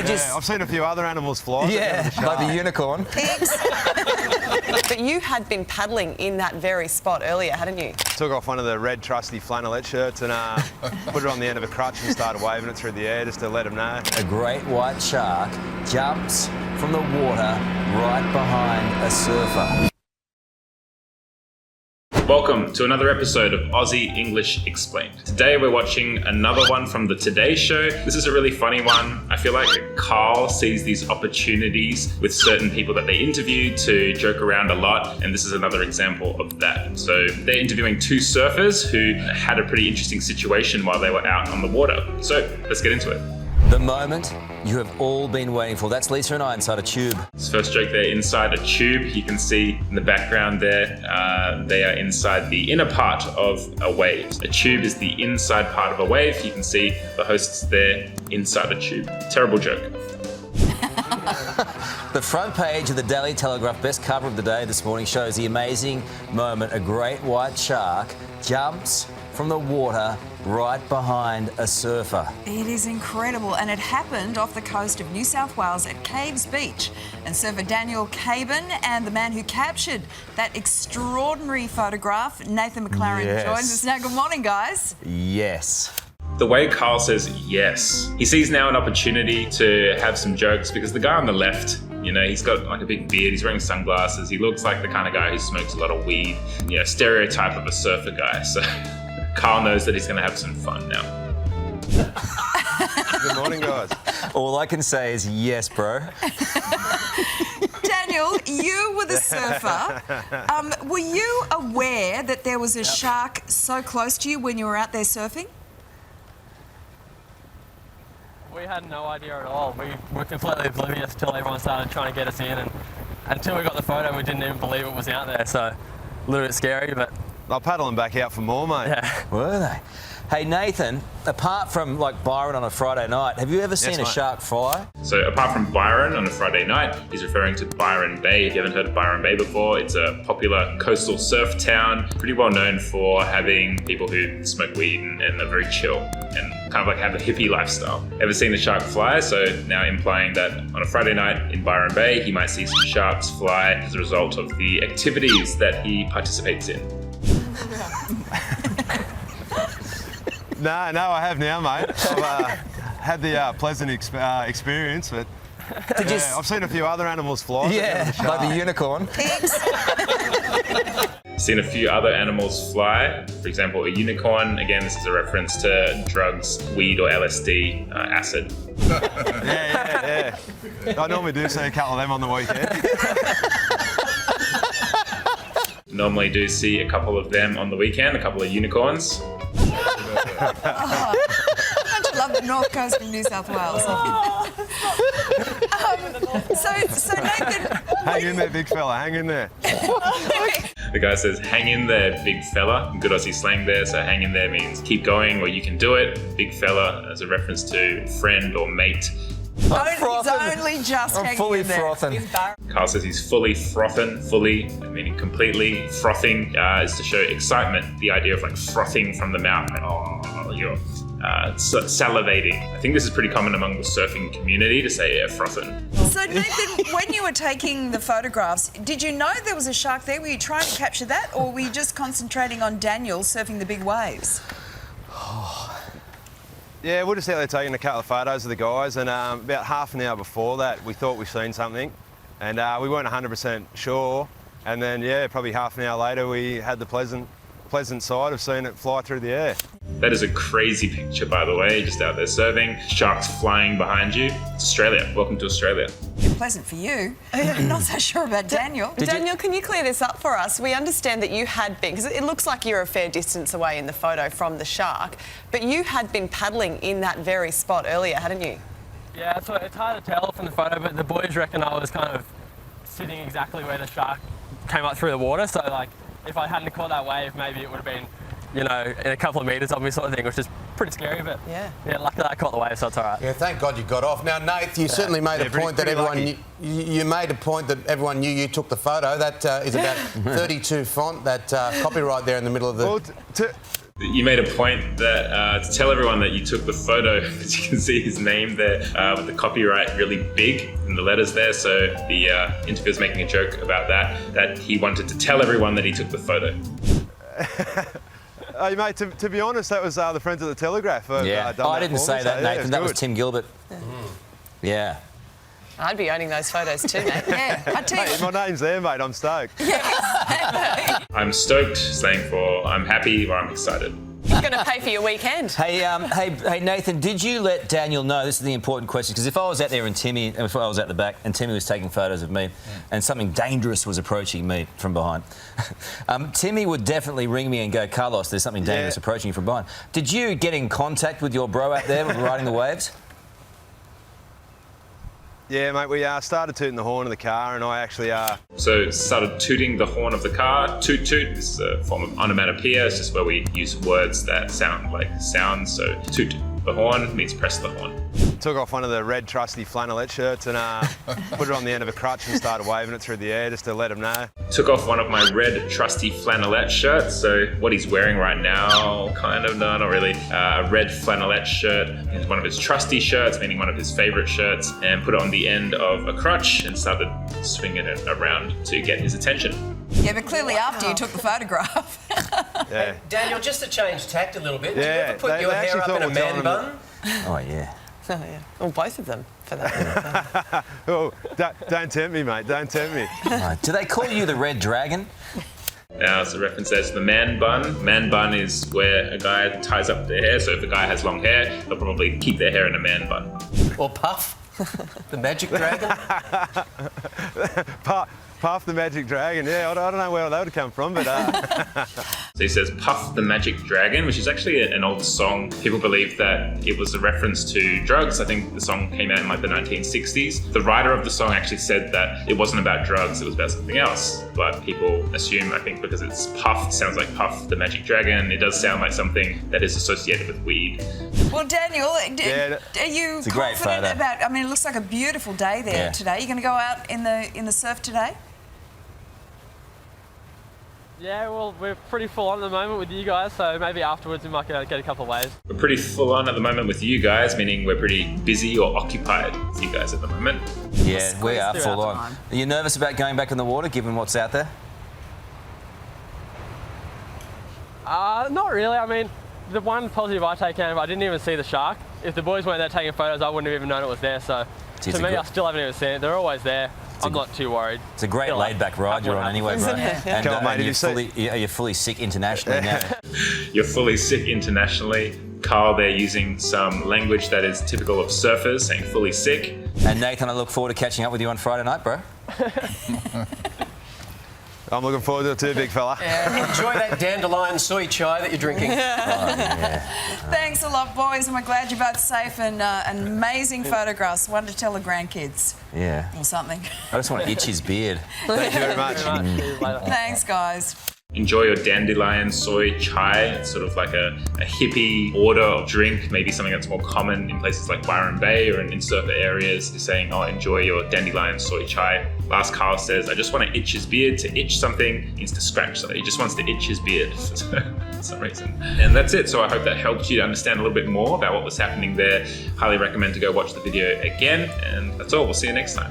I've seen a few other animals fly. Yeah, like the unicorn. Pigs. But you had been paddling in that very spot earlier, hadn't you? Took off one of the red trusty flannelette shirts and put it on the end of a crutch and started waving it through the air just to let them know. A great white shark jumps from the water right behind a surfer. Welcome to another episode of Aussie English Explained. Today we're watching another one from the Today Show. This is a really funny one. I feel like Carl sees these opportunities with certain people that they interview to joke around a lot, and this is another example of that. So they're interviewing two surfers who had a pretty interesting situation while they were out on the water. So let's get into it. The moment you have all been waiting for. That's Lisa and I inside a tube. This first joke, they're inside a tube. You can see in the background there, they are inside the inner part of a wave. A tube is the inside part of a wave. You can see the hosts there inside a tube. Terrible joke. The front page of the Daily Telegraph, best cover of the day this morning, shows the amazing moment a great white shark jumps from the water right behind a surfer. It is incredible, and it happened off the coast of New South Wales at Caves Beach. And surfer Daniel Caban and the man who captured that extraordinary photograph, Nathan McLaren, joins us now. Good morning, guys. Yes. The way Carl says yes, he sees now an opportunity to have some jokes because the guy on the left, you know, he's got like a big beard, he's wearing sunglasses, he looks like the kind of guy who smokes a lot of weed, you know, stereotype of a surfer guy. So Carl knows that he's going to have some fun now. Good morning, guys. All I can say is yes, bro. Daniel, you were the surfer. Were you aware that there was a shark so close to you when you were out there surfing? We had no idea at all. We were completely oblivious until everyone started trying to get us in, and until we got the photo, we didn't even believe it was out there. So a little bit scary, but They're paddling back out for more, mate. yeah. Were they? Hey, Nathan, apart from like Byron on a Friday night, have you ever seen a mate. shark fly? So apart from Byron on a Friday night, he's referring to Byron Bay. If you haven't heard of Byron Bay before, it's a popular coastal surf town, pretty well known for having people who smoke weed and are very chill and kind of like have a hippie lifestyle. Ever seen a shark fly? So now implying that on a Friday night in Byron Bay, he might see some sharks fly as a result of the activities that he participates in. No, I have now, mate. I've had the pleasant experience, but I've seen a few other animals fly. Yeah, like the unicorn. Pigs. Seen a few other animals fly. For example, a unicorn. Again, this is a reference to drugs, weed or LSD, acid. Yeah. I normally do see a couple of them on the weekend. Normally do see a couple of them on the weekend, a couple of unicorns. Don't you love the north coast of New South Wales? So Nathan... Hang in there, big fella, hang in there. The guy says, hang in there, big fella. Good Aussie slang there. So hang in there means keep going or you can do it. Big fella as a reference to friend or mate. He's only just I'm hanging fully in there. frothing. Carl says he's fully frothing, fully, meaning completely. Frothing is to show excitement. The idea of like frothing from the mouth, like, oh, you're salivating. I think this is pretty common among the surfing community to say frothing. So Nathan, when you were taking the photographs, did you know there was a shark there? Were you trying to capture that, or were you just concentrating on Daniel surfing the big waves? Yeah, we're just out there taking a couple of photos of the guys, and about half an hour before that, we thought we'd seen something, and we weren't 100% sure. And then, yeah, probably half an hour later, we had the pleasant sight of seeing it fly through the air. That is a crazy picture, by the way, just out there surfing. Sharks flying behind you. It's Australia. Welcome to Australia. Pleasant for you. Not so sure about Daniel. Daniel, can you clear this up for us? We understand that you had been, because it looks like you're a fair distance away in the photo from the shark, but you had been paddling in that very spot earlier, hadn't you? Yeah, so it's hard to tell from the photo, but the boys reckon I was kind of sitting exactly where the shark came up through the water. So like, if I hadn't caught that wave, maybe it would have been, you know, in a couple of metres of me sort of thing, which is pretty scary, but yeah, luckily I caught the wave, so it's all right. Yeah, thank God you got off. Now, Nath, you certainly made a point that everyone knew, you made a point that everyone knew you took the photo. That is about 32 font, that copyright there in the middle of the... Well, You made a point that to tell everyone that you took the photo, because you can see his name there with the copyright really big in the letters there. So the interviewer's making a joke about that he wanted to tell everyone that he took the photo. Hey, mate, to be honest, that was the Friends of the Telegraph. Yeah. I didn't say that, Nathan. That was Tim Gilbert. Yeah. I'd be owning those photos too, mate. Yeah, I tell you. Hey, my name's there, mate. I'm stoked. I'm stoked, slang for I'm happy or I'm excited. You're going to pay for your weekend. Hey, Nathan, did you let Daniel know? This is the important question, because if I was out there and if I was at the back and Timmy was taking photos of me and something dangerous was approaching me from behind, Timmy would definitely ring me and go, Carlos, there's something dangerous approaching you from behind. Did you get in contact with your bro out there riding the waves? Yeah, mate, we started tooting the horn of the car, and I actually... So started tooting the horn of the car. Toot toot is a form of onomatopoeia. It's just where we use words that sound like sounds. So toot the horn means press the horn. Took off one of the red trusty flannelette shirts and put it on the end of a crutch and started waving it through the air just to let him know. Took off one of my red trusty flannelette shirts. So what he's wearing right now, kind of, no, not really. A red flannelette shirt is one of his trusty shirts, meaning one of his favorite shirts, and put it on the end of a crutch and started swinging it around to get his attention. Yeah, but clearly after you took the photograph. Yeah. Daniel, just to change tact a little bit, did you Yeah, ever put your hair up in a man bun? Oh, yeah. Oh, yeah. Well, both of them, for that. Oh, don't tempt me, mate. Don't tempt me. Do they call you the Red Dragon? Now, it's a reference there to the man bun. Man bun is where a guy ties up their hair. So if a guy has long hair, they'll probably keep their hair in a man bun. Or Puff, the magic dragon? Puff the Magic Dragon. Yeah, I don't know where that would come from, but... So he says Puff the Magic Dragon, which is actually an old song. People believe that it was a reference to drugs. I think the song came out in like the 1960s. The writer of the song actually said that it wasn't about drugs, it was about something else. But people assume, I think because it's Puff, sounds like Puff the Magic Dragon, it does sound like something that is associated with weed. Well, Daniel, are you confident about... I mean, it looks like a beautiful day there today. You're going to go out in the surf today? Yeah, well, we're pretty full on at the moment with you guys, so maybe afterwards we might get a couple of waves. We're pretty full on at the moment with you guys, meaning we're pretty busy or occupied with you guys at the moment. Yeah, we are full on. Are you nervous about going back in the water, given what's out there? Not really. I mean, the one positive I take out of it, I didn't even see the shark. If the boys weren't there taking photos, I wouldn't have even known it was there, so to me, I still haven't even seen it. They're always there. I'm not too worried. It's a great laid-back ride you're on anyway, bro. And, you're fully sick internationally now. You're fully sick internationally. Carl, they're using some language that is typical of surfers, saying fully sick. And Nathan, I look forward to catching up with you on Friday night, bro. I'm looking forward to it too, big fella. Yeah. Enjoy that dandelion soy chai that you're drinking. Thanks a lot, boys, and we're glad you're both safe and amazing photographs. One to tell the grandkids. Yeah. Or something. I just want to itch his beard. Thank you very much. Thanks, guys. Enjoy your dandelion soy chai. It's sort of like a hippie order of drink, maybe something that's more common in places like Byron Bay or in surfer areas. You're saying, oh, enjoy your dandelion soy chai. Last Carl says, I just want to itch his beard. To itch something means to scratch something. He just wants to itch his beard for some reason. And that's it. So I hope that helped you to understand a little bit more about what was happening there. Highly recommend to go watch the video again. And that's all. We'll see you next time.